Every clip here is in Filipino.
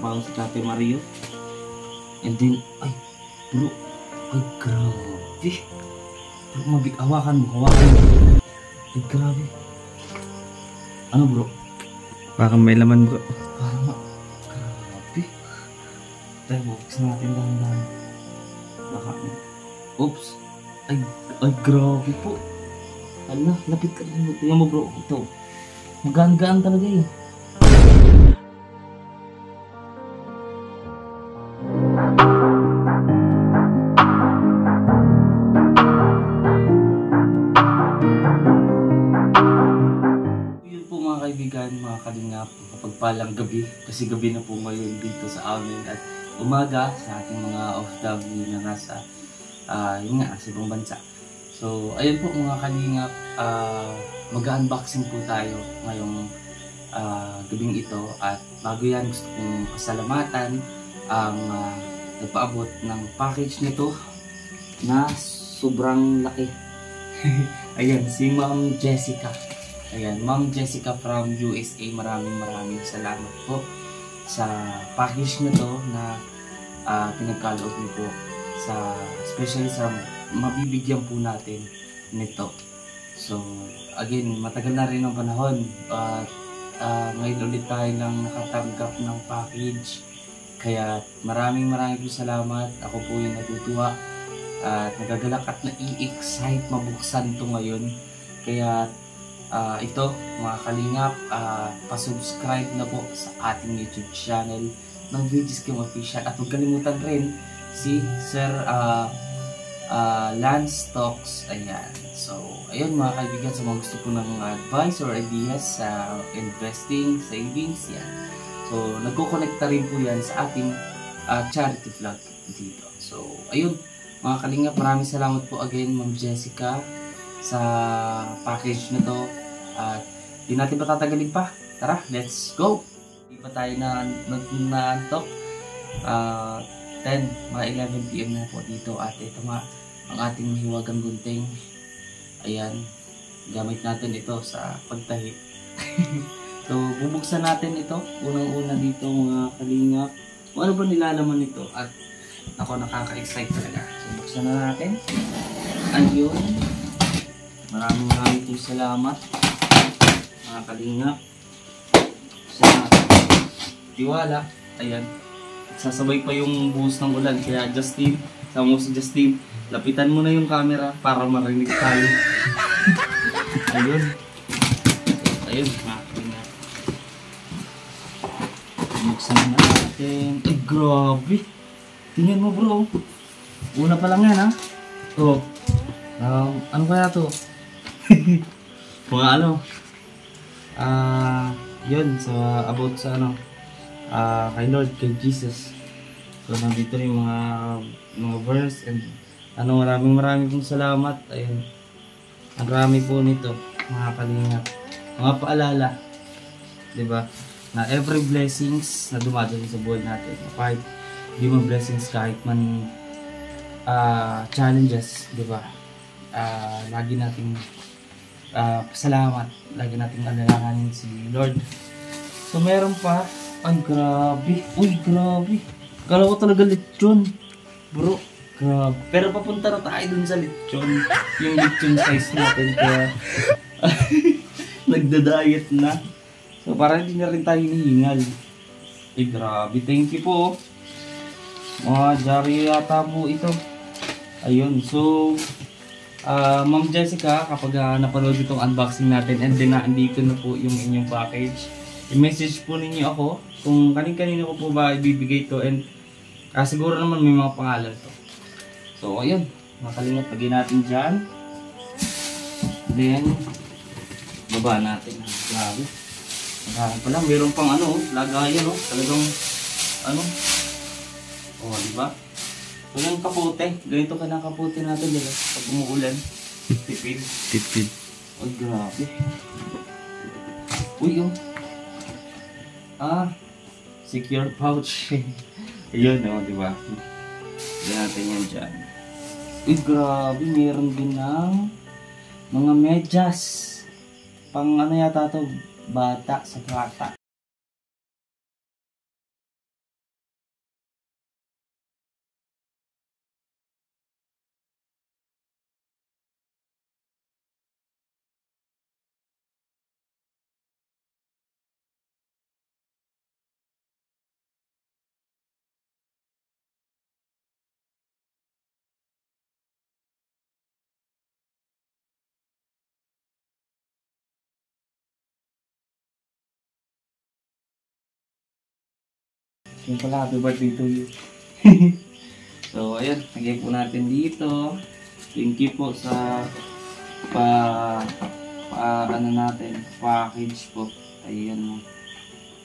nagtatrabaho si Tate Mario. And then, ay, bro, ay, grabe. Bro, hawakan mo. Ay, grabe. Ano, bro? Parang may laman, bro. Parang, grabe. Tayo, buksan natin dahan-dahan. Baka, oops. Ay, grabe po. Ala, lapit ka rin. Tingnan mo, bro. Ito. Magaan-gaan talaga eh. Yun po mga kaibigan, mga kalingap, kapagpalang gabi. Kasi gabi na po ngayon dito sa amin at umaga sa ating mga OFW na nasa yun nga, sa ibang bansa. So, ayun po mga kalingap, mag-unboxing po tayo ngayong gabing ito. At bago yan, gusto kong pasalamatan ang nagpaabot ng package nito na sobrang laki. Ayan, si Ma'am Jessica. Ayan, Ma'am Jessica from USA. Maraming salamat po sa package nito na pinagkaloob niyo po. Especially sa mabibigyan po natin nito. So, again, matagal na rin ang panahon at ngayon ulit tayo lang nakatanggap ng package. Kaya maraming po salamat. Ako po yung natutuwa at nagagalak at nai-excite mabuksan ito ngayon. Kaya ito mga kalingap, pa-subscribe na po sa ating YouTube channel ng VG's Kim Official. At huwag kalimutan rin si Sir Lance Talks. Ayan. So, ayun mga kaibigan, sa mga gusto po ng advice or ideas sa investing, savings, yan. So, nagko-connecta rin po yan sa ating charity vlog dito. So, ayun mga kalingap, maraming salamat po again Ma'am Jessica sa package na to. At di natin patatagalin pa. Tara, let's go! Di pa tayo na-antok. 10, mga 11 PM na po dito at ito nga ang ating mahiwagang gunting. Ayan, gamit natin ito sa pagtahi. So, bubuksan natin ito. Unang-una dito mga kalingap. Kung ano ba nilalaman nito at ako nakaka-excite talaga. So, buksan na natin. Ayun. Maraming pong salamat mga kalingap sa tiwala. Ayan. Sasabay pa yung buhos ng ulan. Kaya Justin, sama mo si Justin, lapitan mo na yung camera para marinig tayo. Ayun. Ayun. Buksan na natin. Ay, grabe. Tingnan mo bro. Una pa lang yan ha. Oh. Ano kaya to? Mga ano. Yun. So, about sa ano. Kay Lord, kay Jesus. So, nandito rin yung mga verse and maraming pong salamat. Ayun. Ang rami po nito, mga kalingap. Mga paalala, diba? Na every blessings na dumadaan sa buhay natin. Kahit di man blessings, kahit man challenges, diba? Lagi nating pasalamat. Lagi nating alalahanin si Lord. So, meron pa. Ay, grabe. Uy, grabe. Kala ko talaga lechon. Bro, grabe. Pero papunta na tayo dun sa lechon. Yung lechon size natin. Kaya, nagda-diet na. So, parang hindi na rin tayo hinihingal. Ay, grabe. Thank you po. Mga jari yata po ito. Ayun. So, Ma'am Jessica, kapag napanood itong unboxing natin and then nandito na po yung inyong package, i-message po ninyo ako kung kanin-kanino ko po ba ibibigay ito and siguro naman may mga pangalan to. So ayun, makalimot lagay natin dyan. Then baba natin. Grabe. Marami pala, meron pang lagayan talagang diba? So yung kapote, ganito ka ng kapote natin diba? Pag umuulan, tipid. Oh, grabe. Uy, secure pouch. Ayun, diba? Diyan natin yan dyan. Uy, grabe. Meron din ng mga medyas. Pang yata to? Bata sa bata. Yung pala, happy birthday to you. So, ayun. Lagay po natin dito. Thank you po sa ano natin, package po. Ayun.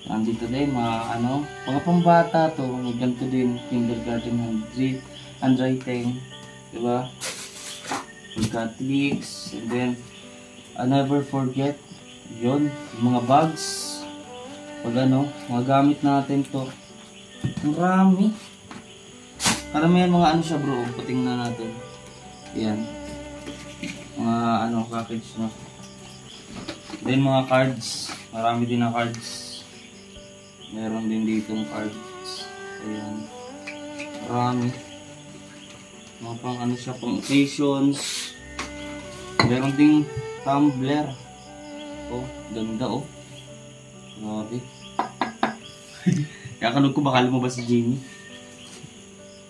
Nandito din, mga pambata to. May ganito din, kindergarten handwriting. Diba? We got leaks. And then, I never forget. Yun, mga bags. Pag mga gamit natin to. Marami. Karamihan mga ano siya bro. Patingnan natin. Yan. Mga package na. Then mga cards. Marami din na cards. Meron din ditong cards. Ayan. Marami. Mga pang siya, pang occasions. Meron ding tumbler. Oh, ganda oh. Grabe. Kakanog ko baka lumabas si Jamie.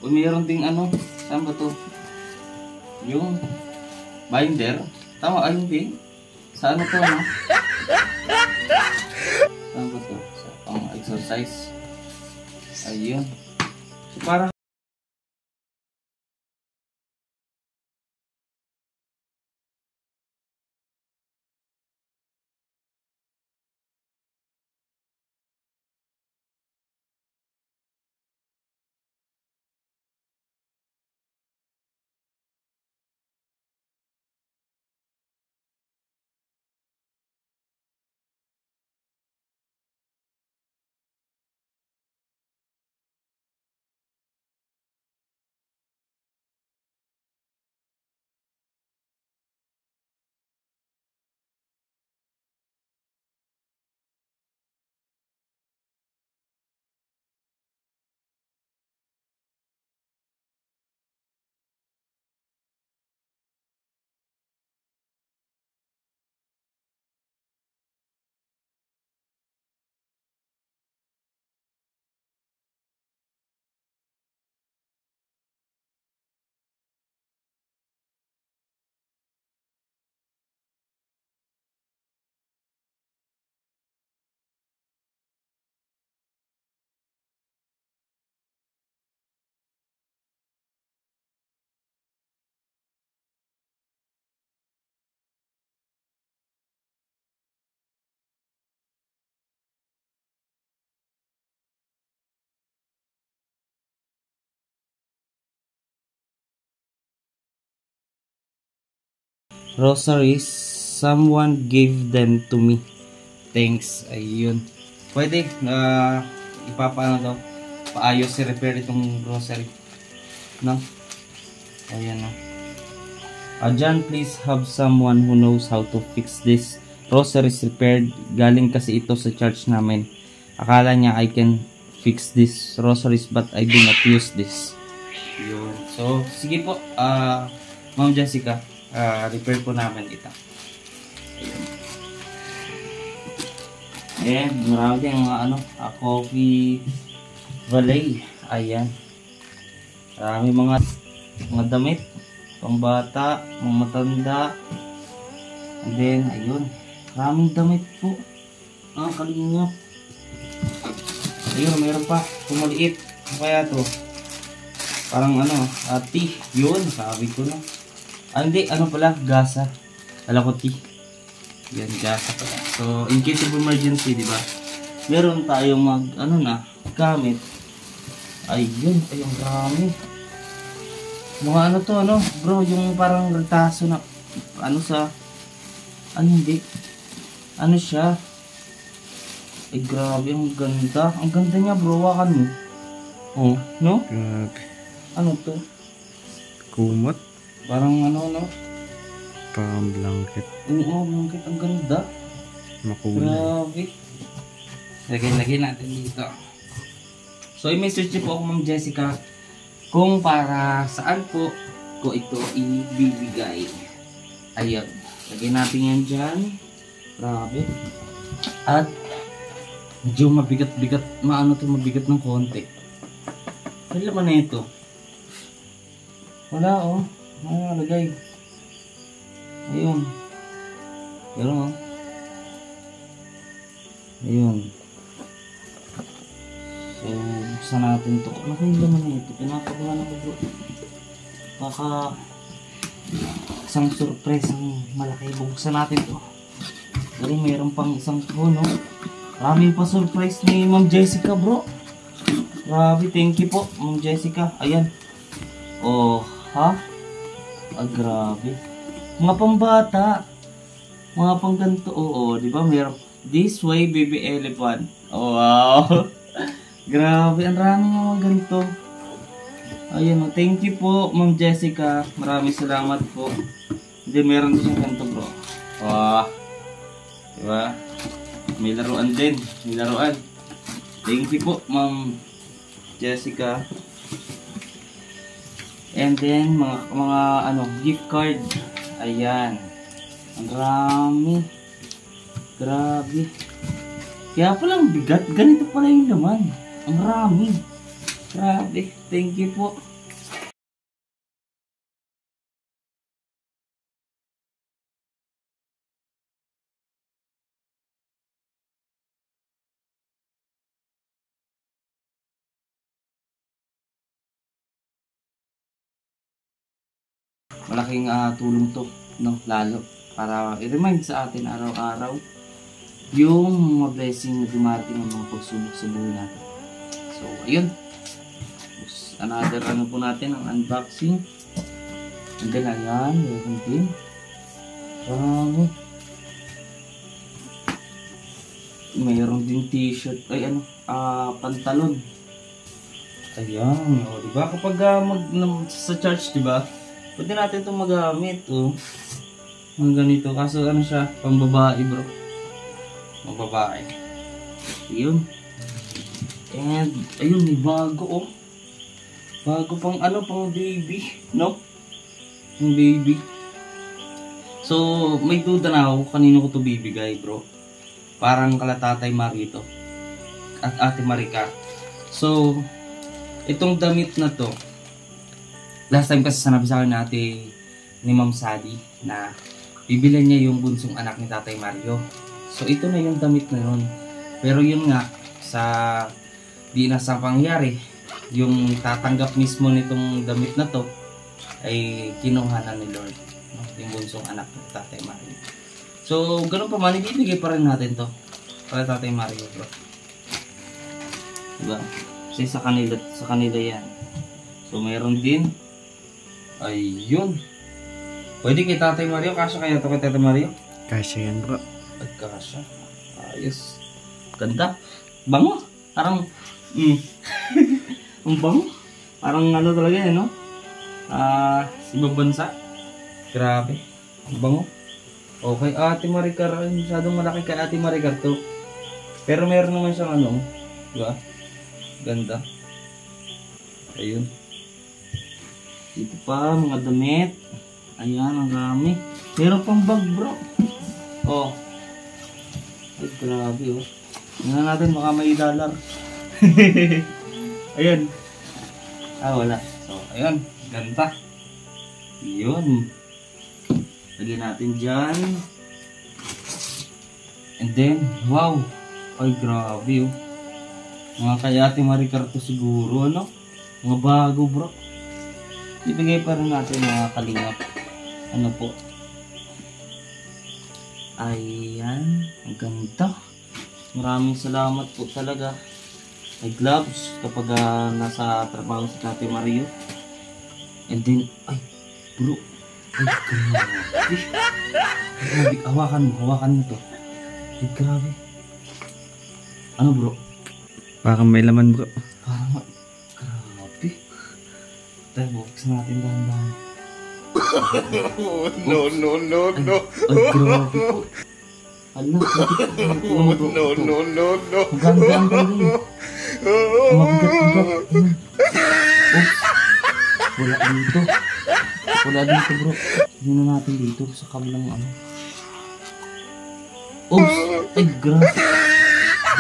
O mayroon ding saan ba to? Yung binder. Tama, ayun din. Sa to, Saan ba to? Sa pang exercise. Ayun. So para groceries, someone gave them to me. Thanks. Ayun. Pwede daw paayos repair itong grocery. No? Ayan na. John, please have someone who knows how to fix this. Groceries repaired. Galing kasi ito sa church namin. Akala niya I can fix this groceries but I do not use this. Yun. So, sige po. Ma'am Jessica. Repair po namin ito. Ayan, marami din mga coffee valet. Ayan. Marami mga damit, pambata, mga matanda. And then, ayun. Maraming damit po. Kalingap. Ayun, mayroon pa. Kumaliit. Ano kaya to? Parang tea. Yun, sabi ko na. Hindi, pala, gasa. Alam ko tea. Yan, gasa pala. So, in case of emergency, di ba? Meron tayong gamit. Ayun, grami. Mga to, bro, yung parang retaso na, hindi. Siya. Ay, grabe, ang ganda. Ang ganda niya, bro, wakan mo. Oh, no? Grabe. Ano to? Kumot. Parang Parang blanket. Oo, blanket. Ang ganda. Makulay. Grabe. Lagay natin dito. So, i-message niyo po ako, Ma'am Jessica, kung para saan po ko ito ibibigay. Ayan. Lagay natin yan dyan. Grabe. At medyo mabigat-bigat. Mabigat ng konti. Ano laman na ito? Wala oh. Lagay. Ayun. Pero Ayun. So, buksan natin to. Ano yung laman na ito? Pinapagawa ko bro. Baka isang surprise ang malaki. Buksan natin to. Dali mayroon pang isang puno. Maraming pa surprise ni Ma'am Jessica bro. Grabe, thank you po Ma'am Jessica. Ayan. Oh, ha? Ah, grabe. Mga pambata. Mga pang ganito. Oo, di ba? Mayroon. This way, baby elephant. Oh, wow. Grabe, ang raming mga ganito. Ayun, thank you po, Ma'am Jessica. Maraming salamat po. Hindi, meron din siyang ganito, bro. Wow. Diba? May laruan din. May laruan. Thank you po, Ma'am Jessica. And then, mga gift card. Ayan. Ang rami. Grabe. Kaya palang bigat. Ganito pala yung laman. Ang rami. Grabe. Thank you po. Malaking tulong to, no? Lalo para i-remind sa atin araw-araw yung mga blessing na dumating ng mga pagsubok sa buhay natin. So, ayun. Another po natin ang unboxing. And then, ayan. Meron din. Marami. Mayroon din t-shirt. Ay, pantalon. Ayan. O, diba? Kapag sa church, diba? Pwede natin itong magamit. O. Ang ganito. Kaso, siya? Pang babae, bro. Babae. Ayun. And ayun, may bago oh. Bago pang pang baby, no? Pang baby. So, may duda na ako kanino ko to bibigay, bro. Parang kala Tatay Marito at Ate Maricar. So, itong damit na to, last time kasi sanabi sa akin ni Ma'am Sadi na bibilan niya yung bunsong anak ni Tatay Mario. So ito na yung damit na yun. Pero yun nga, di na sa pangyari, yung tatanggap mismo nitong damit na to ay kinuha na ni Lord, no? Yung bunsong anak ng Tatay Mario. So ganun pa man, ibibigay pa rin natin to para Tatay Mario, bro. Diba? Kasi sa kanila yan. So mayroon din. Ayun. Pwede kay Tatay Mario, kasya kaya to kay Tatay Mario? Kasya yan bro. Pagkasya. Ayos. Ganda. Bango. Parang, ang bango. Parang talaga yan, no? Ibang bansa. Grabe. Ang bango. Okay, Ate Maricar. Masyadong malaki kay Ate Maricar to. Pero meron naman siyang diba? Ganda. Ayun. Dito pa, mga damit. Ayan, ang rami. Meron pang bag, bro. Oh. Ay, grabe oh. Tingnan natin, baka may dollar. Ayan. Wala. So, ayan. Ganda. Yun. Lagyan natin dyan. And then, wow. Ay, grabe oh. Mga kay Ate Maricar to siguro, ano? Mga bago, bro. Ibigay pa rin natin mga kalingap. Ano po? Ayan, ang ganda. Maraming salamat po talaga. May gloves kapag nasa trabaho si Tatay Mario. And then, ay, bro. Ay, grabe. Grabe, hawakan mo to. Ay, grabe. Ano, bro? Parang may laman bro. Parang, grabe. Tayo, buksan natin dahan-dahan. No. Ay, grabe po. Alam, No. Maganda rin. Mabigat. Oops. Wala dito bro. Tignan natin dito sa kabilang Oops. Ay, grabe.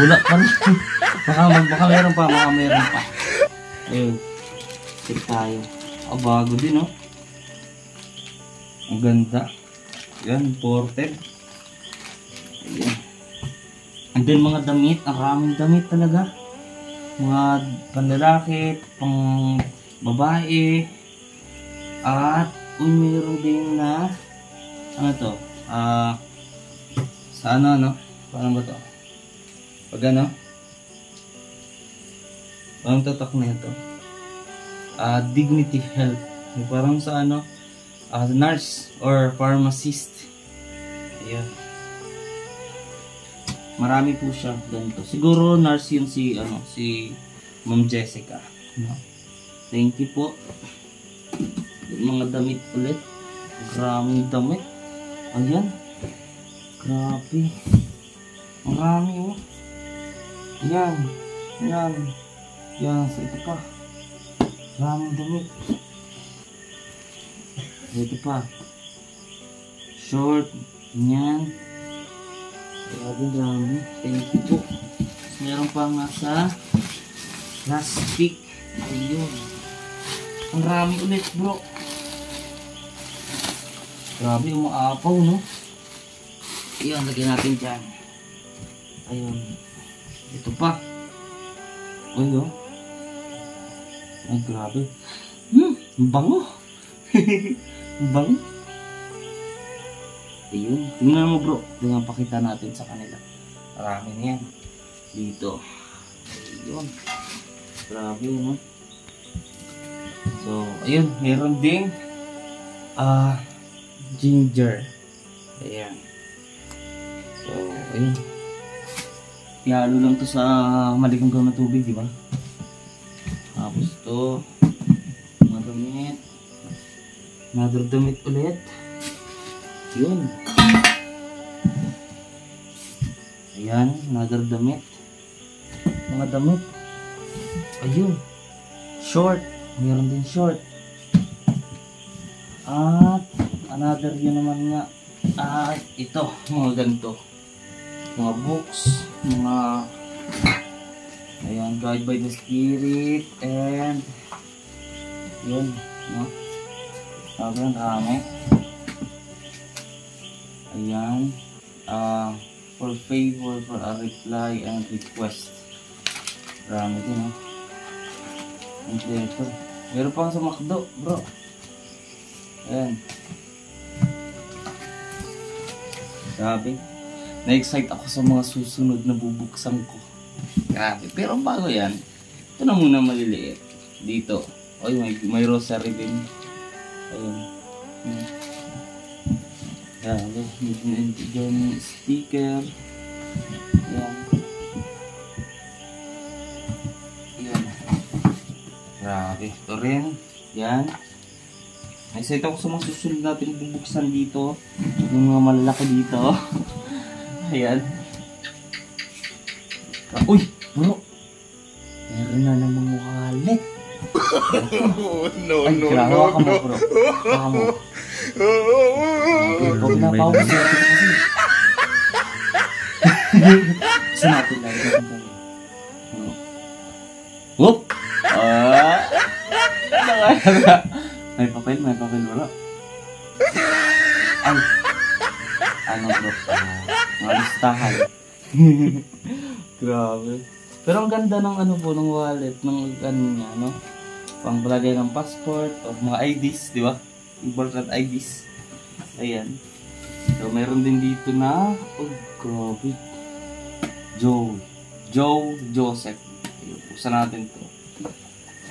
Wala pa rin. Baka meron pa. Ayun. Check tayo. Bago din oh. Ang ganda. Yan, imported. Ayan. And then mga damit, ang raming damit talaga. mga panlalaki, pang babae, at mayroon din na ano to, sa ano, paano ba to? Pag ano, parang tatak na ito, Dignity Health, parang sa ano, nurse or pharmacist. Ayan, marami po siya ganito. Siguro nurse yun si ano, si Ma'am Jessica, no? Thank you po. Mga damit ulit, maraming damit. Ayan, grabe, marami oh. Ayan, ayan, yan, sa ito pa, maraming damit. Ito pa, short, yan. Grabe, dami. Thank you po. Meron pa nga sa plastic. Ayun, ang rami ulit bro. Grabe, umaapaw no. Ayun, lagyan natin dyan. Ayun, ito pa. Ayun, ay grabe. Bango. Bango. Ayun, tingnan mo bro. Tingnan, pakita natin sa kanila. Marami na yan dito. Ayun, grabe no. So ayun, meron ding ginger. Ayan. So ayun, pihalo lang to sa maligamgam na tubig, di ba? Tapos to, madamit. Another damit ulit. Yun. Ayan, another damit. Mga damit. Ayun. Short. Meron din short. At another yun naman nga. At ito, mga ganito. Mga books. Mga ayan, Guide by the Spirit. And yun, no? Sabi ang dami. Ayan, for favor, for a reply and request. Marami din, no? And ito, meron pang sa McDo, bro. Ayan. Grabe, na-excite ako sa mga susunod na bubuksan ko. Grabe, pero bago yan, ito na muna maliliit. Dito, oy, may rosary din. Ayun. Grabe, may dyan sticker. Ayan. Ayan. Grabe, ito rin. Yan. Excited ako sa mga susunod natin bubuksan dito. Yung mga malalaki dito. Ayan. Uy, bro. Meron na namang wallet. No, ay, no, grabe, no, waka mo, bro. Waka mo. Huwag napaw kasi. Gusto natin lang. Whoop! May papel, bro. Ay! Ano bro? Mga listahan. Grabe. Pero ang ganda ng ano po, ng wallet, ng ano niya, no? Panglagay ng passport, o mga IDs, di ba? Important IDs. Ayan. So, meron din dito na, oh, grabe. Joe Joseph. Buksan natin to.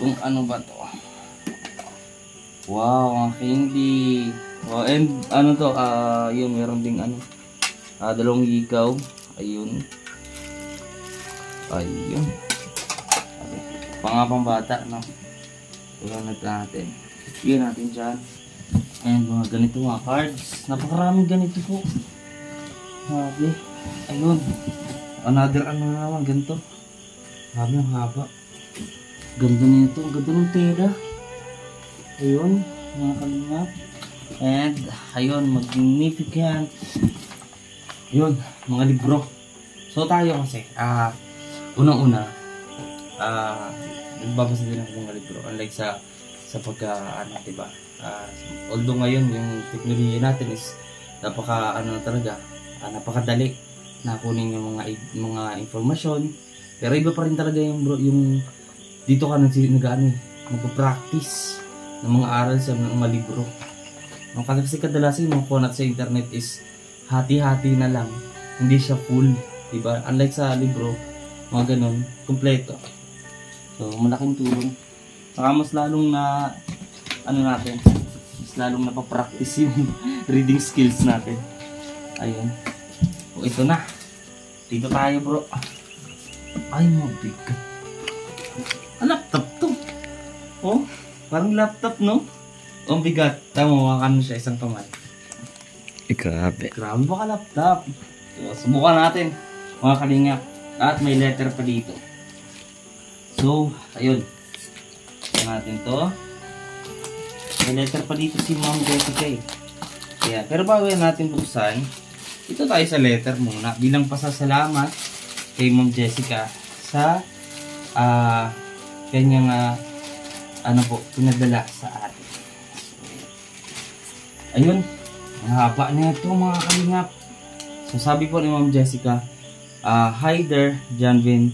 Kung ano ba to? Wow, ang candy. Oh, and ano to, yun, meron ding ano, dalawang hikaw. Ayun. Ayun. Pang bata, no? Ilan natin. Iyan natin dyan. And mga ganito mga cards. Napakaraming ganito po. Grabe. Ayun. Another ano na naman, ganito. Grabe ang haba. Ganda nito. Ganda ng tela. Ayun. Mga kalingap. And ayun, magnificent. Ayun, mga libro. So tayo kasi, unang-una, nagbabasa din ako ng mga libro. Unlike sa pagka, diba? Although ngayon, yung teknolohiya natin is napakadali na kunin yung mga informasyon Pero iba pa rin talaga yung bro, yung dito ka nagpa-practice ng mga aral sa mga libro. Kasi kadalasan yung mga sa internet is hati-hati na lang, hindi siya full, diba? Unlike sa libro, mga ganun, kompleto. So, malaking tulong. Saka mas lalong na, mas lalong napapractice yung reading skills natin. Ayun. O, ito na. Dito tayo, bro. Ay, mabigat. Laptop to. Oh, parang laptop, no? Ang bigat. Tama, makakano siya isang kamay. Grabe. Grabe baka laptop. So, subukan natin, mga kalingap. At may letter pa dito. So, ayun. Ito natin to. May letter pa dito si Ma'am Jessica eh. Kaya, pero bago natin buksan, ito tayo sa letter muna. Bilang pasasalamat kay Ma'am Jessica sa kanyang pinadala sa atin. Ayun. Ang haba na ito mga kalingap. So sabi po ni Ma'am Jessica, hi there, Janvin.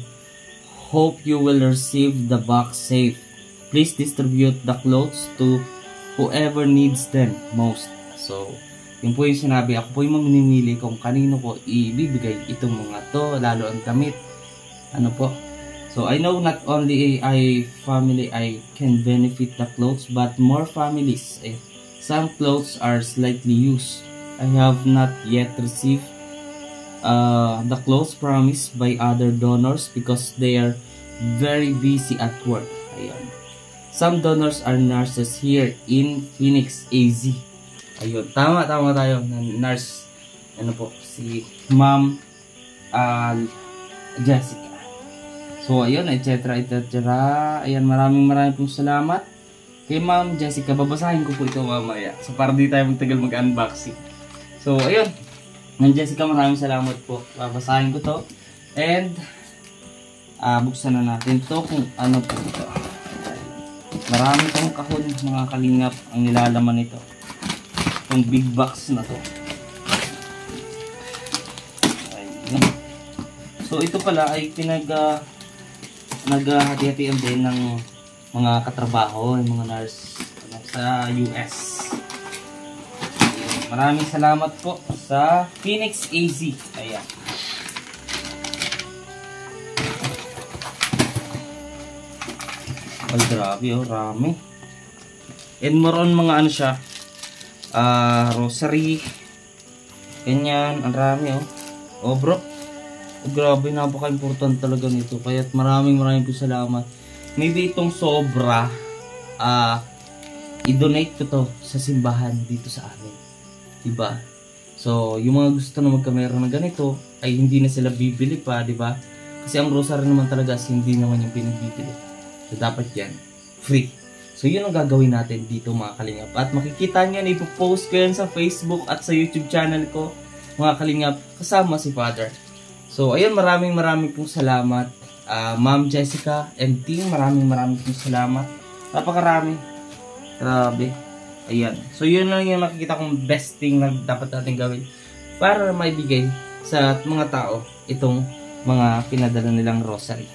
Hope you will receive the box safe. Please distribute the clothes to whoever needs them most. So, yun po yung sinabi. Ako po yung mamimili kung kanino ko ibibigay itong mga to, lalo ang damit. Ano po? So, I know not only a family I can benefit the clothes, but more families. Some clothes are slightly used. I have not yet received the clothes promised by other donors because they are very busy at work. Ayan. Some donors are nurses here in Phoenix, AZ. Ayun, tama tayo. Nurse, ano po, si Ma'am Jessica. So, ayun, etc. Ayan, maraming pong salamat kay Ma'am Jessica. Babasahin ko po ito mamaya. So, para di tayo magtagal mag-unboxing. So, ayun. Ma'am Jessica, maraming salamat po. Babasahin ko to. And, buksan na natin to kung ano po ito. Marami pong kahon, mga kalingap, ang nilalaman nito. Itong big box na to. Ayun. So, ito pala ay naghati-hatian din ng mga katrabaho, yung mga nurse sa US. Ayun. Maraming salamat po sa Phoenix AZ. Ayan. Ay, grabe oh, rami. And more on mga ano siya, rosary, ganyan, ang rami oh. Oh bro, grabe, napaka-important talaga nito. Kaya maraming po salamat. Maybe itong sobra, i-donate ko to sa simbahan dito sa amin. Diba? So, yung mga gusto na magkamera ng ganito, ay hindi na sila bibili pa, diba? Kasi ang rosary naman talaga, hindi naman yung pinagbibili. So, dapat yan, free. So, yun ang gagawin natin dito mga kalingap. At makikita nyo na ipopost ko yan sa Facebook at sa YouTube channel ko, mga kalingap, kasama si Father. So, ayun, maraming pong salamat. Ma'am Jessica and team, maraming pong salamat. Napakarami. Grabe. Ayan. So, yun lang yung makikita kong best thing na dapat natin gawin para maibigay sa mga tao itong mga pinadala nilang rosary.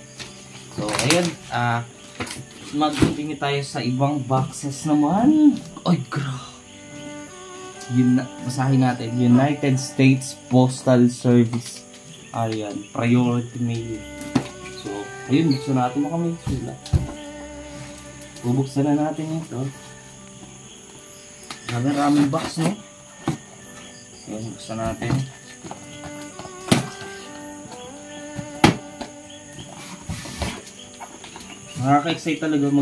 So, ayun. Mag-continue tayo sa ibang boxes naman. Ay, grabe. Yun na, basahin natin. United States Postal Service. Ayan, priority mail. So, ayun, buksan natin na kami. Bubuksan na natin ito. Maraming box, no? Ayun, buksan natin. Nakaka-excite talaga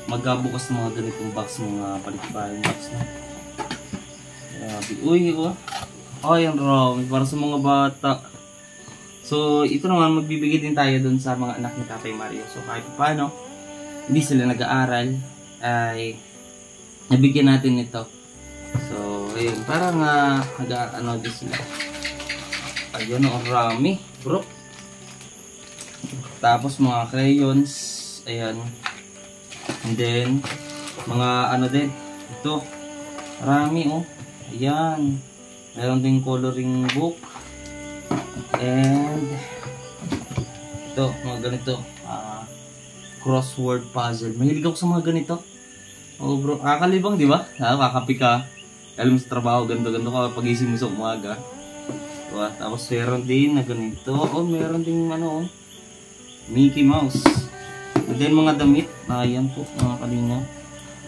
magbukas ng mga ganitong box, mga palit-paling box na. Grabe. Uy, oh. Ay, ang rami. Para sa mga bata. So, ito naman, magbibigay din tayo dun sa mga anak ni Tatay Mario. So, kahit paano, hindi sila nag-aaral, ay nabigyan natin ito. So, ayun. Parang nag-ano din sila. Ayun, ang rami, bro. Tapos, mga crayons. Ayan. And then, mga ano din. Ito. Marami, oh. Ayan. Meron ding coloring book. And Ito, mga ganito. Crossword puzzle. Mahilig ako sa mga ganito. Oh bro, kakalibang di ba? Kakapi ka. Alam mo sa trabaho, ganda-ganda ka pag-isip mo sa umaga. Diba? Tapos meron din na ganito. Oh, meron din ano, Mickey Mouse. And then mga damit. Ayan po, mga kalinga.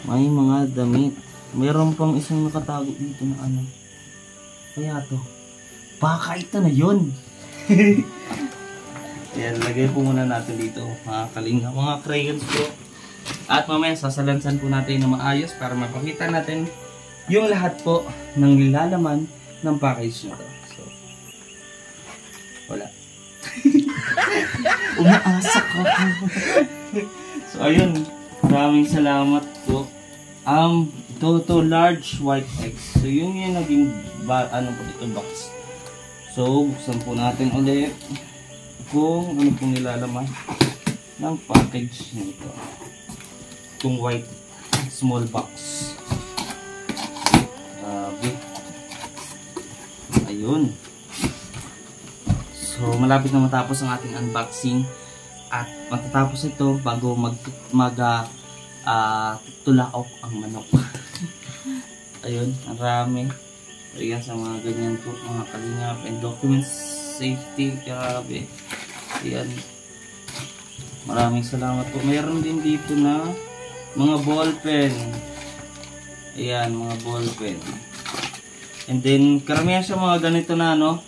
May mga damit. Meron pang isang nakatago dito na ano. Kaya to. Baka ito na yun. Ayan, lagay po muna natin dito, mga kalinga, mga crayons po. At mamaya sasalansan po natin na maayos para mapakita natin yung lahat po ng nilalaman ng package na to. So, wala. Umaasa ko. So, ayun. Maraming salamat po. Ito large white eggs. So, yun yung naging, ano po ito, box. So, buksan po natin ulit kung ano pong nilalaman ng package nito. Itong white small box. Grabe. Ayun. So, malapit na matapos ang ating unboxing. At matatapos ito bago tulaok ang manok. Ayun, ang rami. Ayan sa mga ganyan po, mga kalingap. And documents safety, grabe. Ayan. Maraming salamat po. Mayroon din dito na mga ballpen. Ayan, mga ballpen. And then, karamihan siya mga ganito na, no?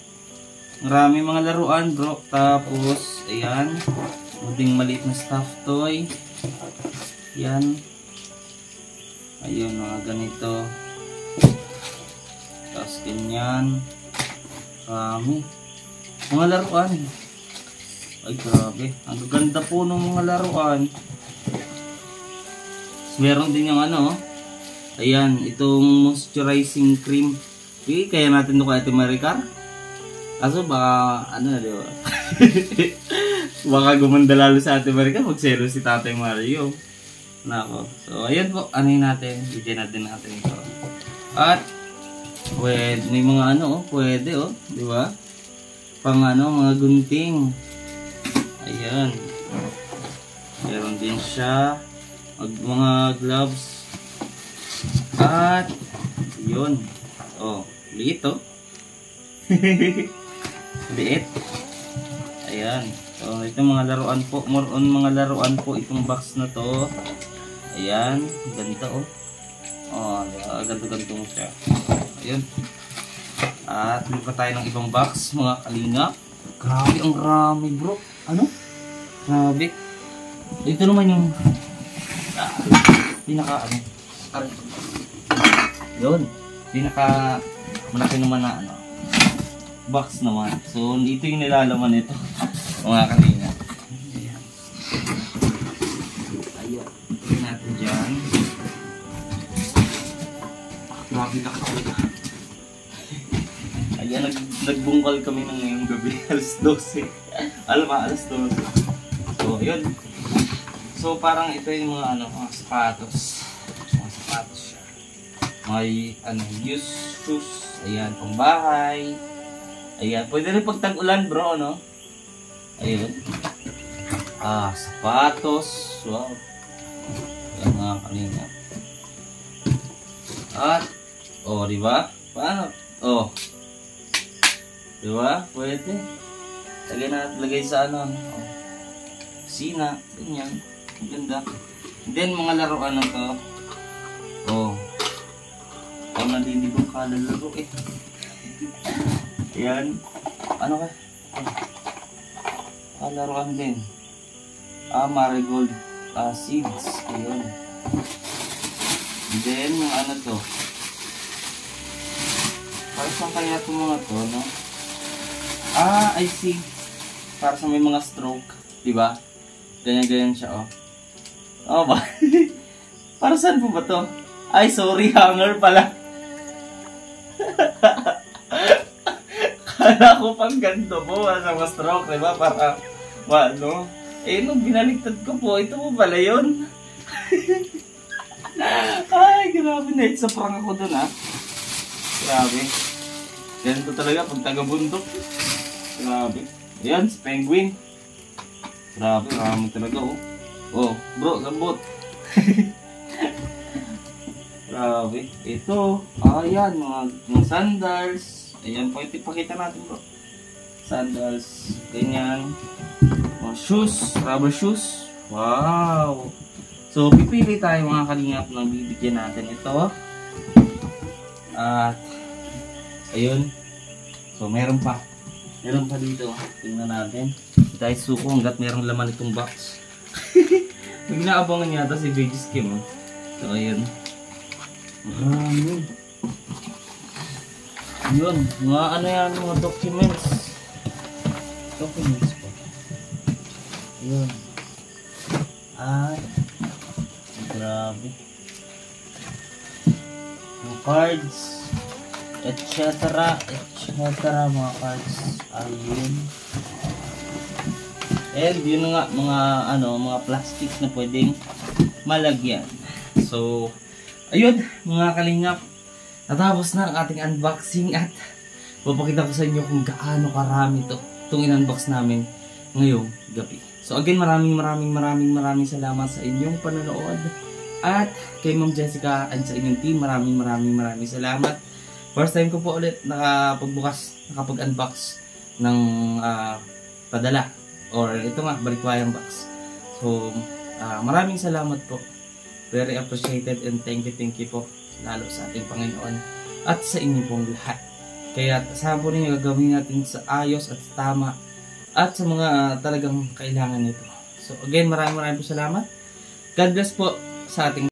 Maraming mga laruan, bro. Tapos, ayan. Muding maliit na stuffed toy. Ayan. Ayun, mga ganito. Tapos, ganyan. Marami. Mga laruan. Ay, grabe. Ang ganda po ng mga laruan. Meron din yung ano. Ayan, itong moisturizing cream. Okay, kaya natin ito kay Ate Maricar. Kaso baka, ano na diba? Baka gumanda lalo sa Ate Maricar. Magselo si Tatay Mario. Nako. So, ayan po. Ano yun natin? Bigyan natin ito. At, pwede, may mga ano, pwede, diba? Pang ano, mga gunting. Ayan. Meron din siya. Mga gloves. At, yun. Oh, liit liit. Ayan. So, ito mga laruan po. More on mga laruan po itong box na to. Ayan. Ganito, Oh, ganito mo siya. Ayan. At, lipat tayo ng ibang box, mga kalingap. Grabe, ang rami, bro. Ano? Grabe. Ito naman yung pinaka yun. Pinaka malaki naman na box naman. So, ito yung nilalaman nito. Mga kanina. Ayan. Ayan. Ito natin dyan. Grabe laki talaga. Ayan, nagbungkal kami ng ngayong gabi. Alas 12. Alam ba, alas 12. So, yun. So, parang ito yung mga mga sapatos. Mga sapatos siya. May, used shoes. Ayan, pang bahay. Ayan, pwede rin pag tag-ulan, bro, no? Ayan. Sapatos. Wow. Ayan, mga kanina. At, diba? Paano? Diba? Pwede. Lagay sa sina, ganyan. Ganda. Then, mga laruan na to. Nalilibang ka lalaro eh. Ayan. Ano ka? Laruan din. Marigold seeds. Ayan. Then, yung ano to. Para saan kaya itong mga to, no? I see. Para sa may mga stroke. Diba? Ganyan-ganyan siya, ba? Para saan po ba to? Ay, sorry, hanger pala. Kala ko pang ganito po, sa mga stroke, diba? Para, nung binaligtad ko po, ito po pala yun. Ay, grabe na. Sa prank ako dun, Grabe. Ganito talaga pag taga-bundok. Grabe. Ayan, si Penguin. Grabe, marami talaga oh. Oh, bro, lambot. Grabe. Ito, ayan, mga sandals. Ayan, pakita natin bro. Sandals, ganyan. Mga shoes, rubber shoes. Wow. So, pipili tayo mga kalingap ng bibigyan natin ito. At, ayun. So, meron pa. Meron pa dito. Tingnan natin. Hindi tayo suko hanggat merong laman itong box. May inaabangan yata si Veggies Kim. So, ayun. Marami. Ayun. Mga ano yan, mga documents. Documents pa. Ayun. Ay. Grabe. Mga cards. Etc. Mga cards. Ayun. And yun nga mga plastic na pwedeng malagyan. So, ayun mga kalingap. Natapos na ang ating unboxing at papakita ko sa inyo kung gaano karami itong in-unbox namin ngayong gabi. So again, maraming salamat sa inyong panonood. At kay Ma'am Jessica at sa inyong team, maraming salamat. First time ko po ulit nakapag-unbox ng padala. Or ito nga, balikwayang box. So, maraming salamat po. Very appreciated and thank you po. Lalo sa ating Panginoon at sa inyo pong lahat. Kaya asahan po ninyo gagawin natin sa ayos at tama at sa mga talagang kailangan nito. So again, maraming salamat. God bless po sa ating